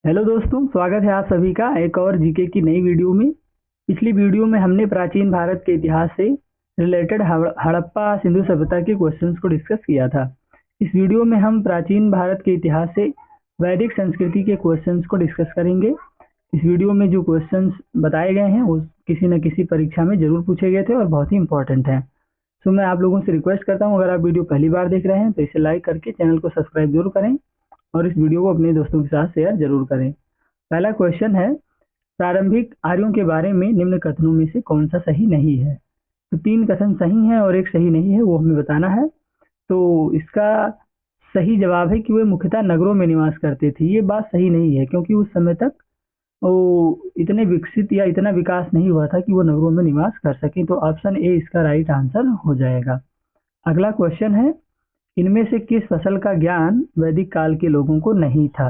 Hello दोस्तों, स्वागत है आप सभी का एक और जीके की नई वीडियो में। पिछली वीडियो में हमने प्राचीन भारत के इतिहास से रिलेटेड हड़प्पा सिंधु सभ्यता के क्वेश्चंस को डिस्कस किया था। इस वीडियो में हम प्राचीन भारत के इतिहास से वैदिक संस्कृति के क्वेश्चंस को डिस्कस करेंगे। इस वीडियो में जो क्वेश्चंस बताए गए हैं वो किसी न किसी परीक्षा में जरूर पूछे गए थे और बहुत ही इंपॉर्टेंट हैं। तो मैं आप लोगों से रिक्वेस्ट करता हूँ, अगर आप वीडियो पहली बार देख रहे हैं तो इसे लाइक करके चैनल को सब्सक्राइब जरूर करें और इस वीडियो को अपने दोस्तों के साथ शेयर जरूर करें। पहला क्वेश्चन है, प्रारंभिक आर्यों के बारे में निम्न कथनों में से कौन सा सही नहीं है। तो 3 कथन सही हैं और एक सही नहीं है, वो हमें बताना है। तो इसका सही जवाब है कि वे मुख्यतः नगरों में निवास करते थे। ये बात सही नहीं है क्योंकि उस समय तक वो इतने विकसित या इतना विकास नहीं हुआ था कि वो नगरों में निवास कर सके। तो ऑप्शन ए इसका राइट आंसर हो जाएगा। अगला क्वेश्चन है, इनमें से किस फसल का ज्ञान वैदिक काल के लोगों को नहीं था।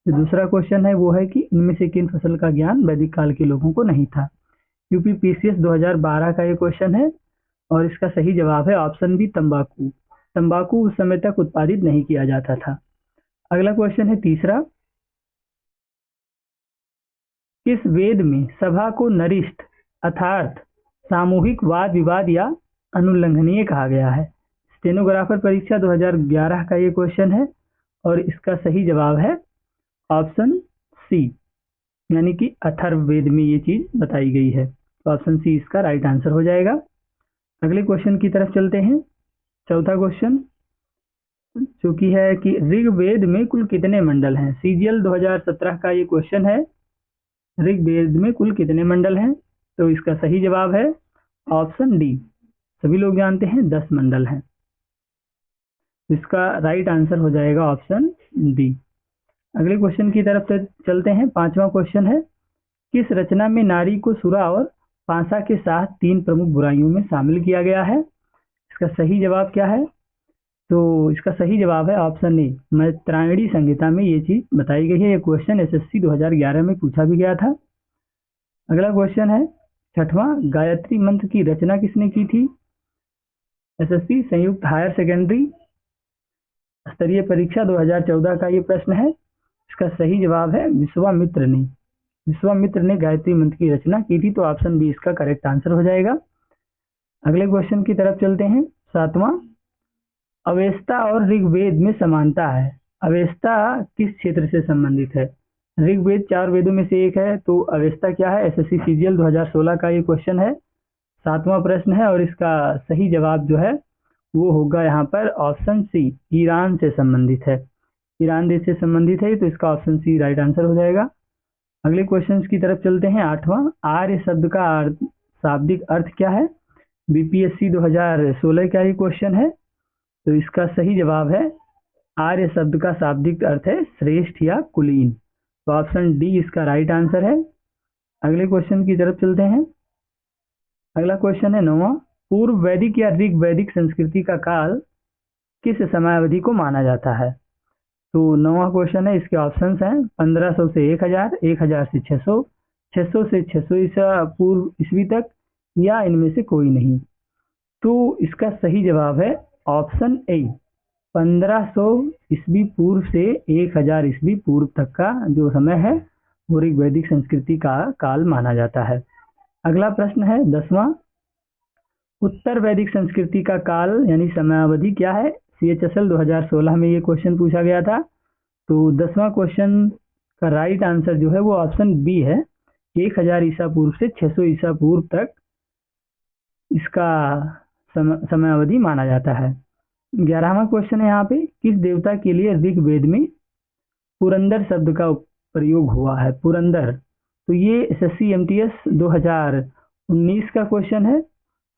जो दूसरा क्वेश्चन है वो है कि इनमें से किन फसल का ज्ञान वैदिक काल के लोगों को नहीं था। यूपीपीसीएस 2012 का ये क्वेश्चन है और इसका सही जवाब है ऑप्शन बी, तंबाकू। तंबाकू उस समय तक उत्पादित नहीं किया जाता था। अगला क्वेश्चन है तीसरा, किस वेद में सभा को नरिष्ठ अर्थात सामूहिक वाद विवाद या अनुल्लंघनीय कहा गया है। स्टेनोग्राफर परीक्षा 2011 का ये क्वेश्चन है और इसका सही जवाब है ऑप्शन सी, यानी कि अथर्ववेद में ये चीज बताई गई है। तो ऑप्शन सी इसका राइट आंसर हो जाएगा। अगले क्वेश्चन की तरफ चलते हैं। चौथा क्वेश्चन जो कि है कि ऋग्वेद में कुल कितने मंडल हैं। सीजीएल 2017 का ये क्वेश्चन है, ऋग्वेद में कुल कितने मंडल हैं। तो इसका सही जवाब है ऑप्शन डी, सभी लोग जानते हैं 10 मंडल हैं। इसका राइट आंसर हो जाएगा ऑप्शन डी। अगले क्वेश्चन की तरफ चलते हैं। पांचवा क्वेश्चन है, किस रचना में नारी को सुरा और पांसा के साथ 3 प्रमुख बुराइयों में शामिल किया गया है। इसका सही जवाब क्या है। तो इसका सही जवाब है ऑप्शन ए, मैत्रायणी संहिता में ये चीज बताई गई है। ये क्वेश्चन एसएससी 2011 में पूछा भी गया था। अगला क्वेश्चन है छठवां, गायत्री मंत्र की रचना किसने की थी। एसएससी संयुक्त हायर सेकेंडरी स्तरीय परीक्षा 2014 का ये प्रश्न है। इसका सही जवाब है विश्वामित्र ने। विश्वामित्र ने गायत्री मंत्र की रचना की थी। तो ऑप्शन बी इसका करेक्ट आंसर हो जाएगा। अगले क्वेश्चन की तरफ चलते हैं। सातवां, अवेस्ता और ऋग्वेद में समानता है। अवेस्ता किस क्षेत्र से संबंधित है। ऋग्वेद 4 वेदों में से एक है, तो अवेस्ता क्या है। एसएससी सीजीएल 2016 का ये क्वेश्चन है, 7वां प्रश्न है और इसका सही जवाब जो है वो होगा यहाँ पर ऑप्शन सी, ईरान से संबंधित है। ईरान देश से संबंधित है, तो इसका ऑप्शन सी राइट आंसर हो जाएगा। अगले क्वेश्चन की तरफ चलते हैं। 8वां, आर्य शब्द का शाब्दिक अर्थ क्या है। बीपीएससी 2016 का ही क्वेश्चन है। तो इसका सही जवाब है, आर्य शब्द का शाब्दिक अर्थ है श्रेष्ठ या कुलीन। तो ऑप्शन डी इसका राइट आंसर है। अगले क्वेश्चन की तरफ चलते हैं। अगला क्वेश्चन है 9वां, पूर्व वैदिक या ऋग वैदिक संस्कृति का काल किस समयावधि को माना जाता है। तो 9वां क्वेश्चन है, इसके ऑप्शंस हैं 1500 से 1000, 1000 से 600, 600 से 600 ईसा पूर्व ईस्वी तक, या इनमें से कोई नहीं। तो इसका सही जवाब है ऑप्शन ए, 1500 ईस्वी पूर्व से 1000 ईस्वी पूर्व तक का जो समय है वो ऋग वैदिक संस्कृति का काल माना जाता है। अगला प्रश्न है 10वां, उत्तर वैदिक संस्कृति का काल यानी समयावधि क्या है। सीएचएसएल 2016 में ये क्वेश्चन पूछा गया था। तो 10वां क्वेश्चन का राइट आंसर जो है वो ऑप्शन बी है, 1000 ईसा पूर्व से 600 ईसा पूर्व तक इसका समयावधि माना जाता है। 11वां क्वेश्चन है यहाँ पे, किस देवता के लिए ऋग्वेद में पुरंदर शब्द का प्रयोग हुआ है। पुरंदर, तो ये एसएससी एमटीएस 2019 का क्वेश्चन है।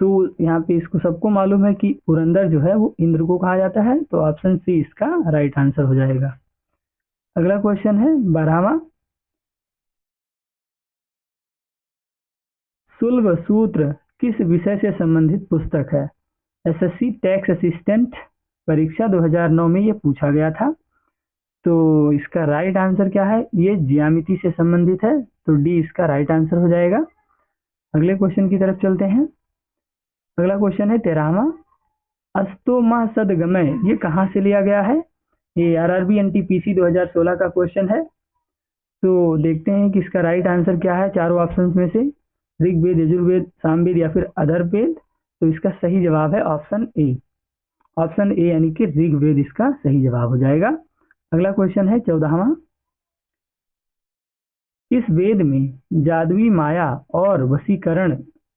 तो यहाँ पे इसको सबको मालूम है कि पुरंदर जो है वो इंद्र को कहा जाता है। तो ऑप्शन सी इसका राइट आंसर हो जाएगा। अगला क्वेश्चन है 12वां, शुल्ब सूत्र किस विषय से संबंधित पुस्तक है। एसएससी टैक्स असिस्टेंट परीक्षा 2009 में ये पूछा गया था। तो इसका राइट आंसर क्या है, ये ज्यामिति से संबंधित है। तो डी इसका राइट आंसर हो जाएगा। अगले क्वेश्चन की तरफ चलते हैं। अगला क्वेश्चन है 13वां, अस्तोमा सदगमय ये कहाँ से लिया गया है। ये आरआरबी एनटीपीसी 2016 का क्वेश्चन है। तो देखते हैं कि इसका राइट आंसर क्या है चारों ऑप्शंस में से, ऋग्वेद, यजुर्वेद, सामवेद या फिर अथर्ववेद। तो इसका सही जवाब है ऑप्शन ए। ऑप्शन ए यानी कि ऋग्वेद इसका सही जवाब हो जाएगा। अगला क्वेश्चन है 14वां। इस वेद में जादुई माया और वशीकरण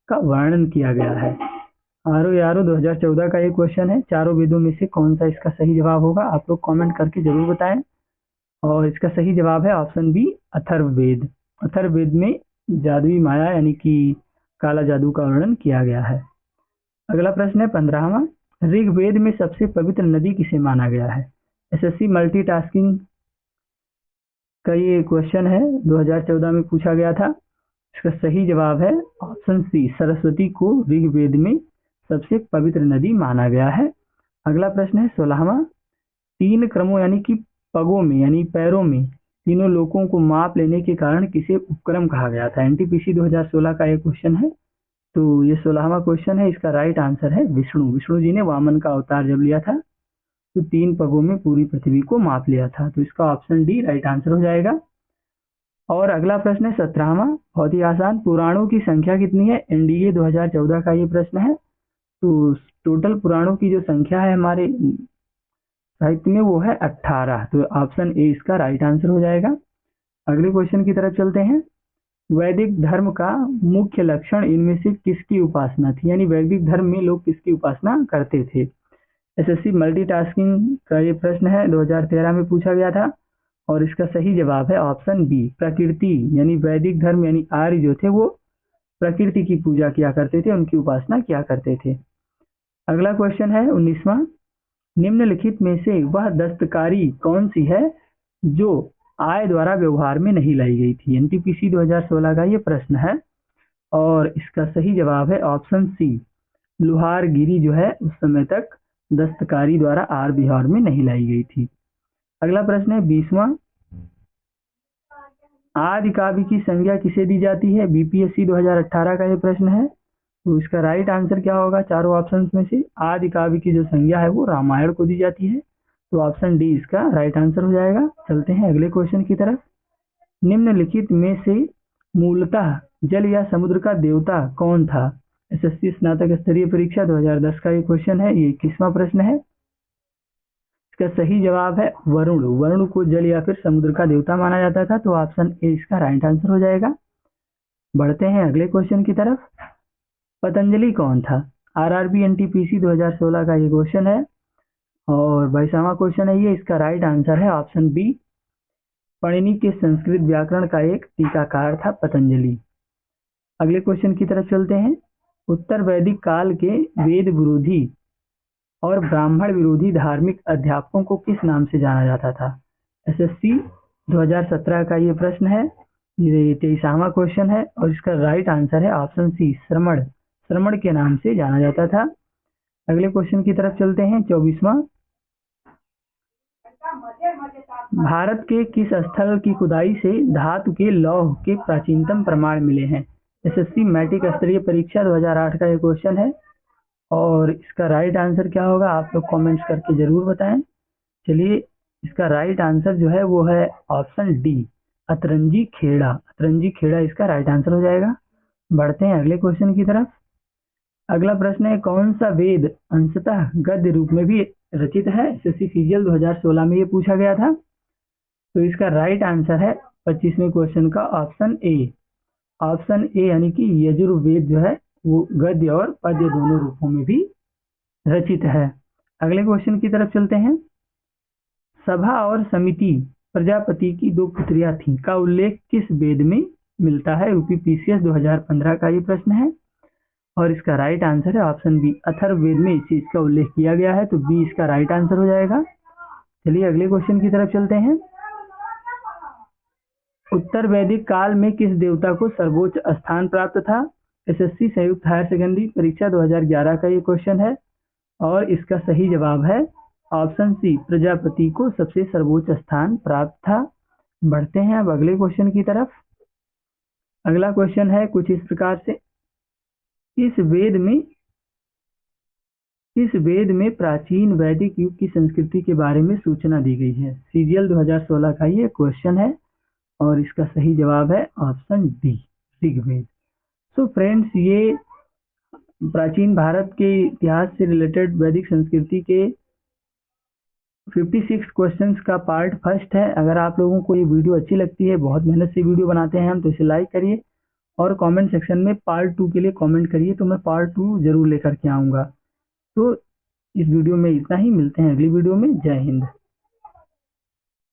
का वर्णन किया गया है। आरो यारो 2014 का ये क्वेश्चन है। चारों वेदों में से कौन सा इसका सही जवाब होगा, आप लोग कमेंट करके जरूर बताएं। और इसका सही जवाब है ऑप्शन बी, अथर्ववेद। अथर्ववेद में जादुई माया यानी कि काला जादू का वर्णन किया गया है। अगला प्रश्न है 15वां। ऋग्वेद में सबसे पवित्र नदी किसे माना गया है? एसएससी मल्टीटास्किंग का ये क्वेश्चन है, 2014 में पूछा गया था। इसका सही जवाब है ऑप्शन सी, सरस्वती को ऋग्वेद में सबसे पवित्र नदी माना गया है। अगला प्रश्न है 16वां। तीन क्रमों यानी कि पगों में यानी पैरों में तीनों लोगों को माप लेने के कारण किसे उपक्रम कहा गया था? एनटीपीसी 2016 का एक क्वेश्चन है। तो ये 16वां क्वेश्चन है। इसका राइट आंसर है विष्णु। विष्णु जी ने वामन का अवतार जब लिया था तो तीन पगों में पूरी पृथ्वी को माप लिया था। तो इसका ऑप्शन डी राइट आंसर हो जाएगा। और अगला प्रश्न है 17वां, बहुत ही आसान। पुराणों की संख्या कितनी है? एनडीए 2014 का ये प्रश्न है। तो टोटल पुराणों की जो संख्या है हमारे साहित्य में वो है 18। तो ऑप्शन ए इसका राइट आंसर हो जाएगा। अगले क्वेश्चन की तरफ चलते हैं। वैदिक धर्म का मुख्य लक्षण इनमें से किसकी उपासना थी? यानी वैदिक धर्म में लोग किसकी उपासना करते थे? एसएससी मल्टीटास्किंग का ये प्रश्न है, 2013 में पूछा गया था। और इसका सही जवाब है ऑप्शन बी, प्रकृति। यानी वैदिक धर्म यानी आर्य जो थे वो प्रकृति की पूजा किया करते थे, उनकी उपासना किया करते थे। अगला क्वेश्चन है 19वां। निम्नलिखित में से वह दस्तकारी कौन सी है जो आय द्वारा व्यवहार में नहीं लाई गई थी? एनटीपीसी 2016 का ये प्रश्न है। और इसका सही जवाब है ऑप्शन सी, लुहारगिरी जो है उस समय तक दस्तकारी द्वारा आय व्यवहार में नहीं लाई गई थी। अगला प्रश्न है 20वां। आदि काव्य की संज्ञा किसे दी जाती है? बीपीएससी 2018 का ये प्रश्न है। तो इसका राइट आंसर क्या होगा चारों ऑप्शंस में से? आदि काव्य की जो संज्ञा है वो रामायण को दी जाती है। तो ऑप्शन डी इसका राइट आंसर हो जाएगा। चलते हैं अगले क्वेश्चन की तरफ। निम्नलिखित में से मूलतः जल या समुद्र का देवता कौन था? एसएससी स्नातक स्तरीय परीक्षा 2010 का ये क्वेश्चन है। ये 21वां प्रश्न है। इसका सही जवाब है वरुण। वरुण को जल या फिर समुद्र का देवता माना जाता था। तो ऑप्शन ए इसका राइट आंसर हो जाएगा। बढ़ते हैं अगले क्वेश्चन की तरफ। पतंजलि कौन था? आरआरबी एनटीपीसी 2016 का ये क्वेश्चन है। और 22वां क्वेश्चन है ये। इसका राइट आंसर है ऑप्शन बी, पाणिनि के संस्कृत व्याकरण का एक टीकाकार था पतंजलि। अगले क्वेश्चन की तरफ चलते हैं। उत्तर वैदिक काल के वेद विरोधी और ब्राह्मण विरोधी धार्मिक अध्यापकों को किस नाम से जाना जाता था? एसएससी 2017 का ये प्रश्न है। ये 23वां क्वेश्चन है। और इसका राइट आंसर है ऑप्शन सी, श्रमण। श्रमण के नाम से जाना जाता था। अगले क्वेश्चन की तरफ चलते हैं 24वां। भारत के किस स्थल की खुदाई से धातु के लौह के प्राचीनतम प्रमाण मिले हैं? एसएससी मैट्रिक स्तरीय परीक्षा 2008 का ये क्वेश्चन है। और इसका राइट आंसर क्या होगा आप लोग कमेंट्स करके जरूर बताएं। चलिए, इसका राइट आंसर जो है वो है ऑप्शन डी, अतरंजी खेड़ा। अतरंजी खेड़ा इसका राइट आंसर हो जाएगा। बढ़ते हैं अगले क्वेश्चन की तरफ। अगला प्रश्न है, कौन सा वेद अंशतः गद्य रूप में भी रचित है? एसएससी सीजीएल 2016 में ये पूछा गया था। तो इसका राइट आंसर है 25वें क्वेश्चन का ऑप्शन ए। ऑप्शन ए यानी कि यजुर्वेद जो है वो गद्य और पद्य दोनों रूपों में भी रचित है। अगले क्वेश्चन की तरफ चलते हैं। सभा और समिति प्रजापति की दो पुत्रियां थीं का उल्लेख किस वेद में मिलता है? यूपीपीसीएस 2015 का ये प्रश्न है। और इसका राइट आंसर है ऑप्शन बी, अथर्ववेद में इस चीज का उल्लेख किया गया है। तो बी इसका राइट आंसर हो जाएगा। चलिए अगले क्वेश्चन की तरफ चलते हैं। उत्तर वैदिक काल में किस देवता को सर्वोच्च स्थान प्राप्त था? एसएससी संयुक्त हायर सेकेंडरी परीक्षा 2011 का ये क्वेश्चन है। और इसका सही जवाब है ऑप्शन सी, प्रजापति को सबसे सर्वोच्च स्थान प्राप्त था। बढ़ते हैं अब अगले क्वेश्चन की तरफ। अगला क्वेश्चन है कुछ इस प्रकार से। इस वेद में प्राचीन वैदिक युग की संस्कृति के बारे में सूचना दी गई है। सीजीएल 2016 का ये क्वेश्चन है। और इसका सही जवाब है option D, Rigveda. So friends, ये प्राचीन भारत के इतिहास से रिलेटेड वैदिक संस्कृति के 56 क्वेश्चंस का पार्ट फर्स्ट है। अगर आप लोगों को ये वीडियो अच्छी लगती है, बहुत मेहनत से वीडियो बनाते हैं हम, तो इसे लाइक करिए और कमेंट सेक्शन में पार्ट 2 के लिए कमेंट करिए, तो मैं पार्ट 2 जरूर लेकर के आऊँगा। तो इस वीडियो में इतना ही, मिलते हैं अगली वीडियो में। जय हिंद।